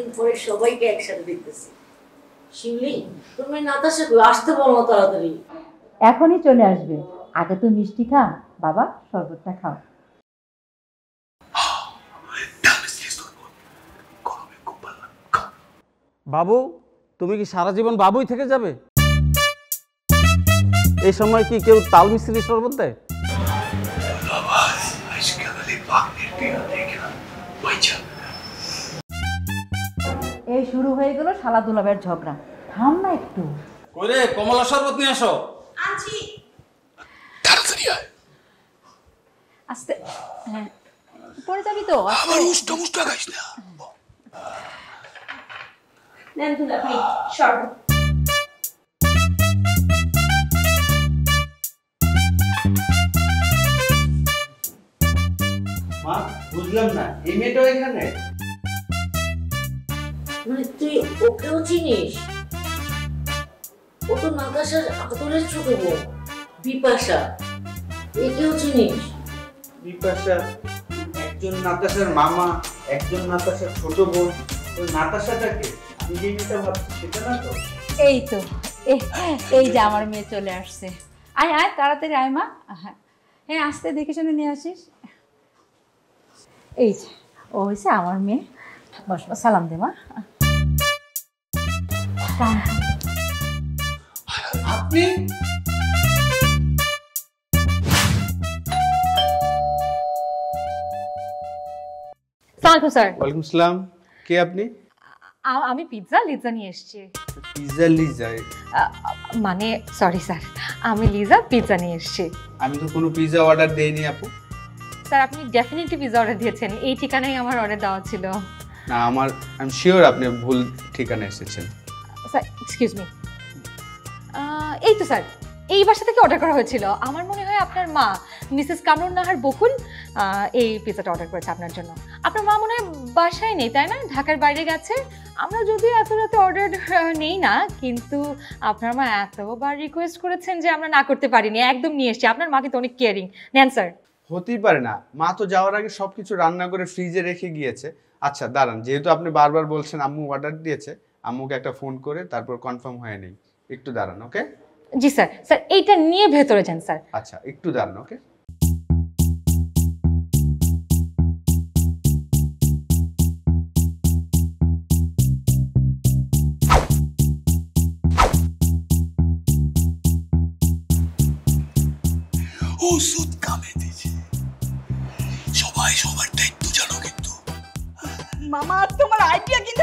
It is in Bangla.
এতদিন পরে সবাইকে একসাথে দেখতেছি। শিউলি, তুমি নাতাশাকে আসতে বলো না তাড়াতাড়ি। এখনই চলে আসবে। আগে তো মিষ্টি খা বাবা, শরবতটা খাও। বাবু, তুমি কি সারা জীবন বাবুই থেকে যাবে? এই সময় কি কেউ তাল মিস্ত্রি শরবত দেয়? এই শুরু হয়ে গেল শালা দুলাবের ঝগড়া। থাম না একটু। কইরে, কমলা শরবত নিয়ে আসো। আনছি। তাড়াতাড়ি আয়। আস্তে, হ্যাঁ পড়ে যাবি তো। আবার উষ্টা খাইস না। নেন দুলা ভাই শরবত। মা, বুঝলাম না, এই মেয়েটাও এখানে? মানে তুই ওকেও চিনিস? ও তো নাতাশার আদরের ছোট বোন বিপাশা। একেও চিনিস? বিপাশা একজন নাতাশার মামা, একজন নাতাশার ছোট বোন। ওই নাতাশাটাকে আমি যে মেয়েটা ভাবছি সেটা না তো? এই তো এই যে আমার মেয়ে চলে আসছে। আয় আয় তাড়াতাড়ি আয় মা। হ্যাঁ আসতে দেখে শুনে নিয়ে আসিস। এই যে ও হয়েছে আমার মেয়ে। বস সালাম দে মা। আপনি? সালাম স্যার। ওয়ালাইকুম আসসালাম। কে আপনি? আমি পিৎজা লিজা নিয়ে এসেছি। পিৎজা লিজা? মানে সরি স্যার, আমি লিজা পিৎজা নিয়ে এসেছি। আমি তো কোনো পিৎজা অর্ডার দেইনি আপু। স্যার আপনি ডেফিনেটলি পিৎজা অর্ডার দিয়েছেন। এই ঠিকানায় আমার অর্ডার দেওয়া ছিল। না, আমি শিওর আপনি ভুল ঠিকানা এসেছেন। স্যার এক্সকিউজ মি, এই তো স্যার এই বাসা থেকে অর্ডার করা হয়েছিল। আমার মনে হয় আপনার মা মিসেস কামরুন নাহার বকুল এই পিৎজাটা অর্ডার করেছে আপনার জন্য। আপনার মা মনে হয় বাসায় নেই, তাই না? ঢাকার বাইরে গেছে। আমরা যদিও এত রাতে অর্ডার নেই না, কিন্তু আপনার মা এতবার রিকোয়েস্ট করেছেন যে আমরা না করতে পারিনি, একদম নিয়ে এসেছি। আপনার মা কিন্তু অনেক কেয়ারিং। নেন স্যার। হতেই পারে না, মা তো যাওয়ার আগে সবকিছু রান্না করে ফ্রিজে রেখে গিয়েছে। আচ্ছা দাঁড়ান, যেহেতু আপনি বারবার বলছেন আম্মু অর্ডার দিয়েছে, আম্মুকে একটা ফোন করে তারপর কনফার্ম হয়ে নেই। একটু দাঁড়ান, ওকে? জি স্যার। স্যার এইটা নিয়ে ভেতরে যান স্যার। আচ্ছা একটু দাঁড়ান, ওকে? ওষুধ কামে দিয়েছে। সবাই সবার দায়িত্ব জানো কিন্তু। মামা তোমার আইডিয়া কিন্তু